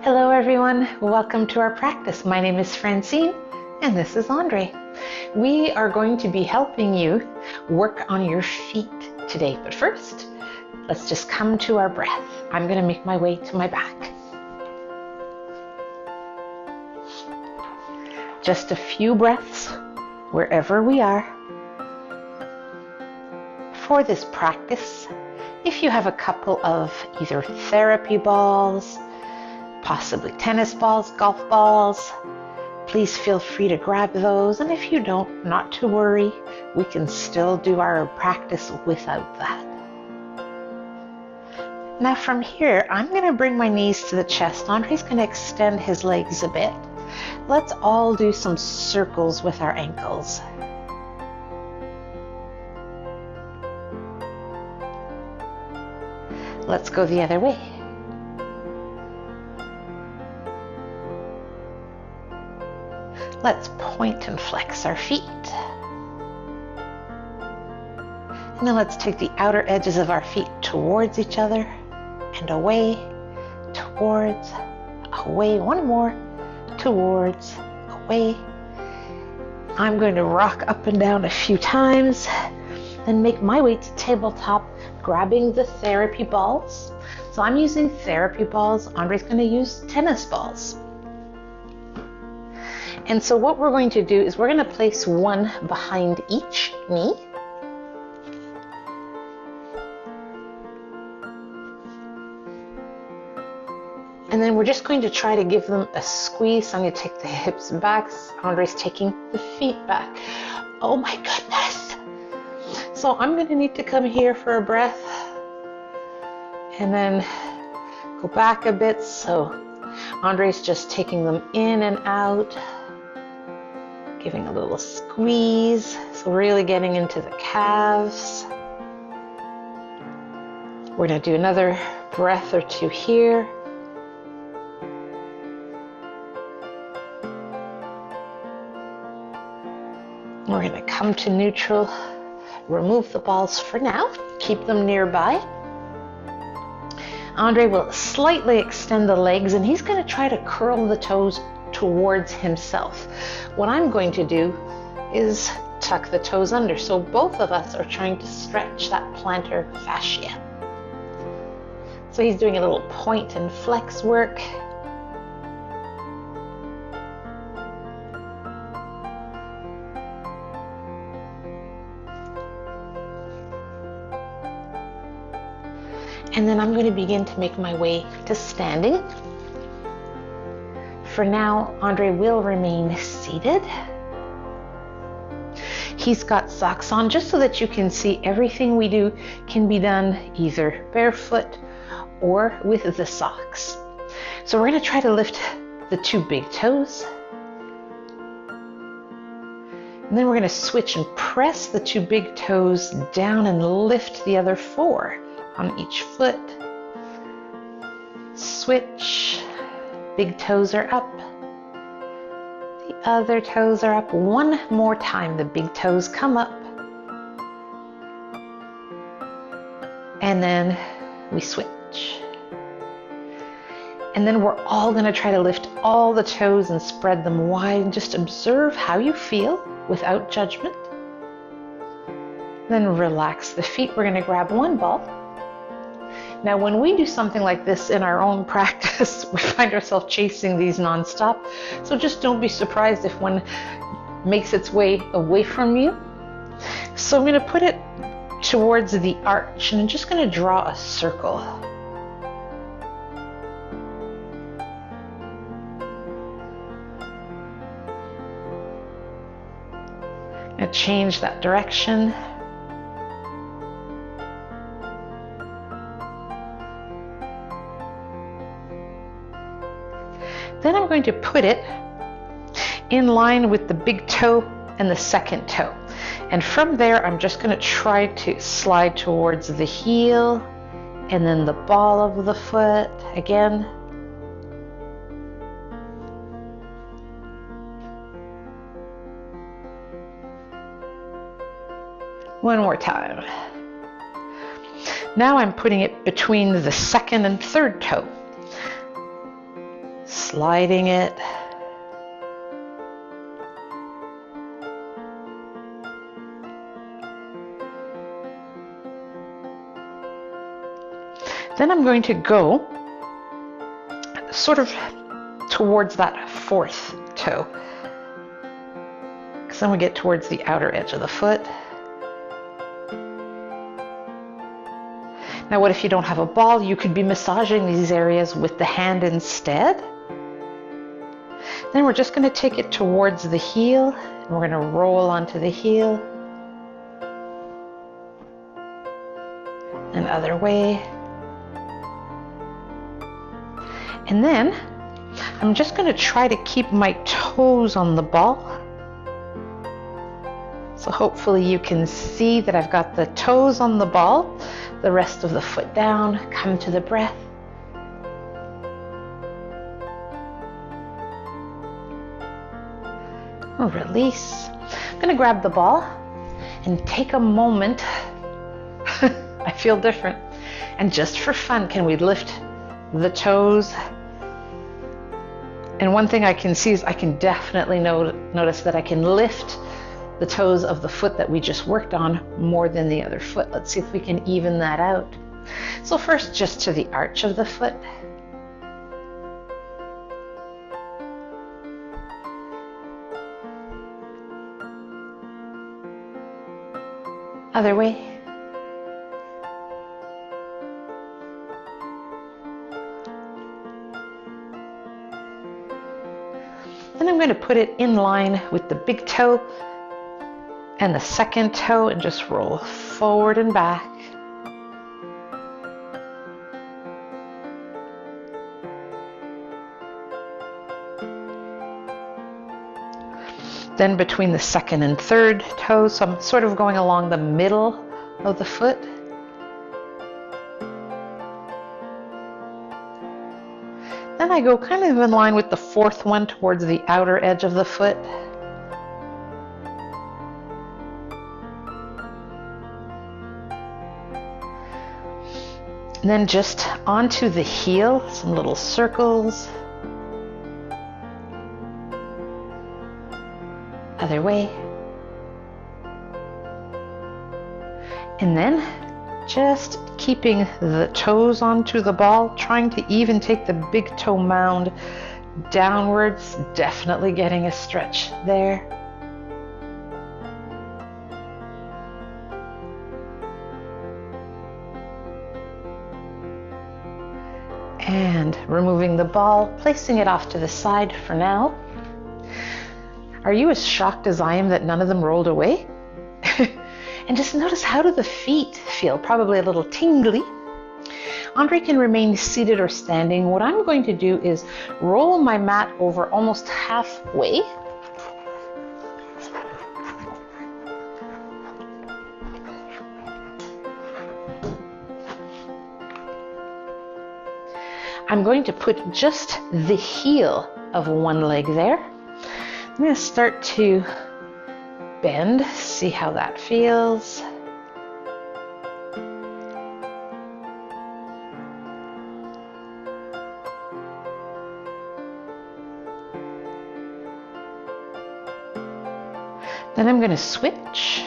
Hello everyone, welcome to our practice. My name is Francine and this is Andre. We are going to be helping you work on your feet today, but first, let's just come to our breath. I'm going to make my way to my back. Just a few breaths wherever we are. For this practice, if you have a couple of either therapy balls, possibly tennis balls, golf balls, please feel free to grab those. And if you don't, not to worry, we can still do our practice without that. Now from here, I'm going to bring my knees to the chest. Andre's going to extend his legs a bit. Let's all do some circles with our ankles. Let's go the other way. Let's point and flex our feet. And then let's take the outer edges of our feet towards each other and away, towards, away, one more, towards, away. I'm going to rock up and down a few times, then make my way to tabletop, grabbing the therapy balls. So I'm using therapy balls. Andre's going to use tennis balls. And so what we're going to do is we're going to place one behind each knee. And then we're just going to try to give them a squeeze. So I'm going to take the hips back. Andre's taking the feet back. Oh my goodness. So I'm going to need to come here for a breath. And then go back a bit. So Andre's just taking them in and out. Giving a little squeeze, so really getting into the calves. We're going to do another breath or two here. We're going to come to neutral, remove the balls for now, keep them nearby. Andre will slightly extend the legs and he's going to try to curl the toes towards himself. What I'm going to do is tuck the toes under. So both of us are trying to stretch that plantar fascia. So he's doing a little point and flex work. And then I'm going to begin to make my way to standing. For now, Andre will remain seated. He's got socks on just so that you can see everything we do can be done either barefoot or with the socks. So we're going to try to lift the two big toes. And then we're going to switch and press the two big toes down and lift the other four on each foot. Switch. Big toes are up. The other toes are up. One more time. The big toes come up. And then we switch. And then we're all going to try to lift all the toes and spread them wide and just observe how you feel without judgment. Then relax the feet. We're going to grab one ball. Now, when we do something like this in our own practice, we find ourselves chasing these nonstop. So just don't be surprised if one makes its way away from you. So I'm going to put it towards the arch and I'm just going to draw a circle. And change that direction. Then I'm going to put it in line with the big toe and the second toe. And from there, I'm just going to try to slide towards the heel and then the ball of the foot again. One more time. Now I'm putting it between the second and third toe. sliding it. Then I'm going to go sort of towards that fourth toe. Because then we get towards the outer edge of the foot. Now what if you don't have a ball? You could be massaging these areas with the hand instead. Then we're just going to take it towards the heel. And we're going to roll onto the heel. And other way. And then I'm just going to try to keep my toes on the ball. So hopefully you can see that I've got the toes on the ball, the rest of the foot down, come to the breath. Release. I'm going to grab the ball and take a moment. I feel different. And just for fun, can we lift the toes? And one thing I can see is I can definitely notice that I can lift the toes of the foot that we just worked on more than the other foot. Let's see if we can even that out. So first, just to the arch of the foot. Other way. Then I'm going to put it in line with the big toe and the second toe and just roll forward and back. Then between the second and third toes, so I'm sort of going along the middle of the foot. Then I go kind of in line with the fourth one towards the outer edge of the foot. And then just onto the heel, some little circles. Other way. And then just keeping the toes onto the ball, trying to even take the big toe mound downwards, definitely getting a stretch there. And removing the ball, placing it off to the side for now. Are you as shocked as I am that none of them rolled away? And just notice, how do the feet feel? Probably a little tingly. Andre can remain seated or standing. What I'm going to do is roll my mat over almost halfway. I'm going to put just the heel of one leg there. I'm going to start to bend, see how that feels. Then I'm going to switch.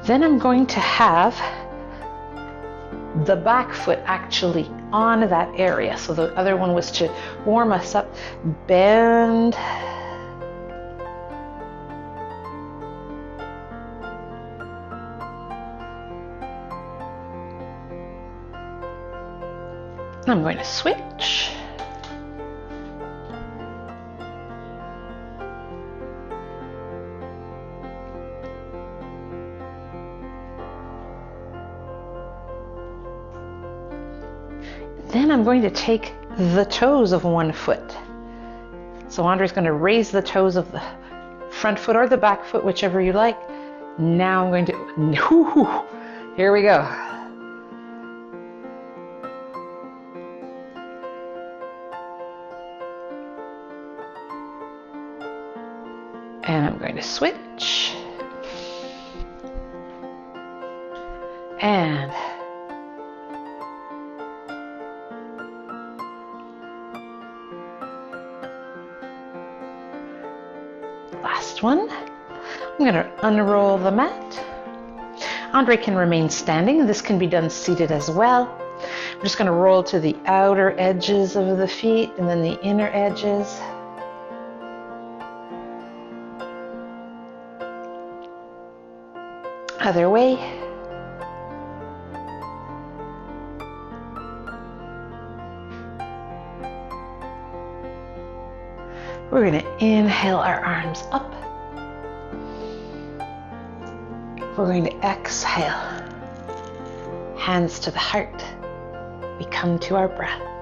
Then I'm going to have the back foot actually on that area. So the other one was to warm us up. Bend. I'm going to switch. Then I'm going to take the toes of one foot. So Andre's going to raise the toes of the front foot or the back foot, whichever you like. Now I'm going to, here we go. And I'm going to switch. And last one. I'm going to unroll the mat. Andre can remain standing. This can be done seated as well. I'm just going to roll to the outer edges of the feet and then the inner edges. Other way. We're going to inhale our arms up. We're going to exhale. Hands to the heart. We come to our breath.